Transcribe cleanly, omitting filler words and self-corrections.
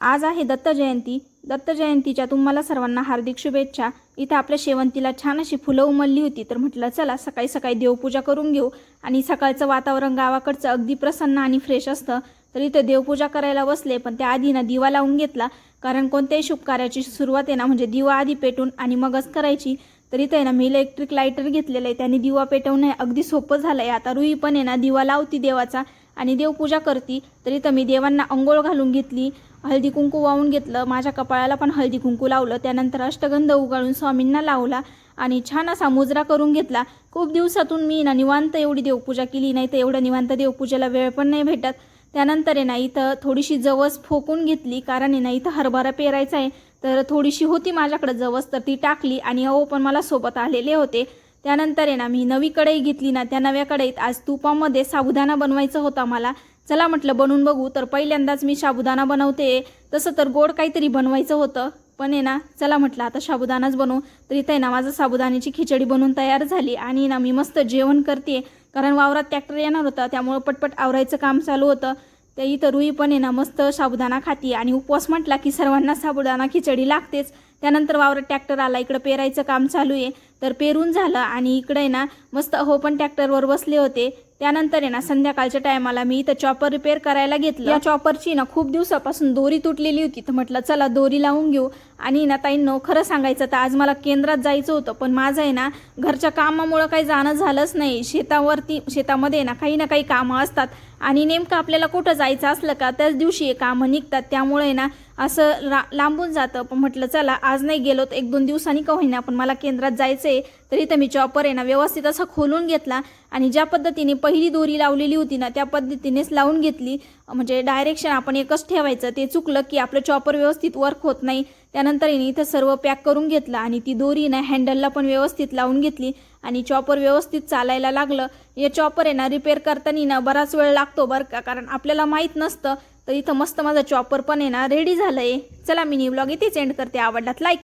आज आहे दत्त जयंती। दत्त जयंतीच्या तुम्हाला सर्वांना हार्दिक शुभेच्छा। इथे आपल्या शेवंतीला छान अशी फुलं उमलली होती, तर म्हटलं चला सकाळी सकाळी देवपूजा करून घेऊ। आणि सकाळचं वातावरण गावाकडचं अगदी प्रसन्न आणि फ्रेश असतं। तर इथे देवपूजा करायला बसले, पण त्याआधी ना दिवा लावून घेतला, कारण कोणत्याही शुभ कार्याची सुरुवात आहे ना म्हणजे दिवा आधी पेटून आणि मगच करायची। तर इथे ना मी इलेक्ट्रिक लायटर घेतलेलं आहे, त्याने दिवा पेटवणं अगदी सोपं झालं आहे। आता रुई पण आहे ना दिवा लावती देवाचा आणि देवपूजा करती। तर इथं मी देवांना अंघोळ घालून घेतली, हळदी कुंकू वाहून घेतलं, माझ्या कपाळाला पण हळदी कुंकू लावलं, त्यानंतर अष्टगंध उगाळून स्वामींना लावला आणि छान असा मुजरा करून घेतला। खूप दिवसातून मी ना निवांत एवढी देवपूजा केली नाही, तर एवढं निवांत देवपूजेला वेळ पण नाही भेटत। त्यानंतर आहे ना इथं थोडीशी जवस फोकून घेतली, कारण आहे ना इथं हरभरा पेरायचा आहे, तर थोडीशी होती माझ्याकडे जवस, तर ती टाकली आणि अहो पण मला सोबत आलेले होते। त्यानंतर आहे ना मी नवी कढई घेतली ना, त्या नव्या कढईत आज तुपामध्ये साबुदाणा बनवायचा होता मला। चला म्हटलं बनवून बघू, तर पहिल्यांदाच मी साबुदाणा बनवते। तसं तर गोड काहीतरी बनवायचं होतं, पण आहे ना चला म्हटलं आता साबुदाणाच बनवू। तर इथे ना माझं साबुदाण्याची खिचडी बनवून तयार झाली आणि ना मी मस्त जेवण करते, कारण वावरात ट्रॅक्टर येणार होता, त्यामुळे पटपट आवरायचं काम चालू होतं। ते इथं रुई पण आहे ना मस्त साबुदाणा खाती, आणि उपवास म्हटला की सर्वांना साबुदाणा खिचडी लागतेच। त्यानंतर वावरात ट्रॅक्टर आला, इकडं पेरायचं काम चालू आहे, तर पेरून झालं आणि इकडे आहे ना मस्त हो पण ट्रॅक्टरवर बसले होते। त्यानंतर आहे ना संध्याकाळच्या टायमाला मी इथं चॉपर रिपेअर करायला घेतलं। या चॉपरची ना खूप दिवसापासून दोरी तुटलेली होती, तर म्हटलं चला दोरी लावून घेऊ। आणि ना ताईंनो खरं सांगायचं तर आज मला केंद्रात जायचं होतं, पण माझं आहे ना घरच्या कामामुळं काही जाणं झालंच नाही। शेतामध्ये ना काही कामं असतात, आणि नेमकं आपल्याला कुठं जायचं असलं का त्याच दिवशी कामं निघतात, त्यामुळे ना असं लांबून जातं। पण म्हटलं चला आज नाही गेलो तर 1-2 दिवसांनी का होईना, पण मला केंद्रात जायचं आहे। तर इथं मी चॉपर आहे ना व्यवस्थित असा खोलून घेतला, आणि ज्या पद्धतीने पहिली दोरी लावलेली होती ना त्या पद्धतीनेच लावून घेतली। म्हणजे डायरेक्शन आपण एकच ठेवायचं, ते चुकलं की आपलं चॉपर व्यवस्थित वर्क होत नाही। त्यानंतर इथं सर्व पॅक करून घेतलं, आणि ती दोरी ना हँडलला पण व्यवस्थित लावून घेतली, आणि चॉपर व्यवस्थित चालायला लागलं। हे चॉपर आहे ना रिपेअर करताना ना बराच वेळ लागतो बरं का, कारण आपल्याला माहीत नसतं। तर इथं मस्त माझा चॉपर पण आहे ना रेडी झालं आहे। चला मिनी व्लॉग इथेच एंड करते, आवडलात लाईक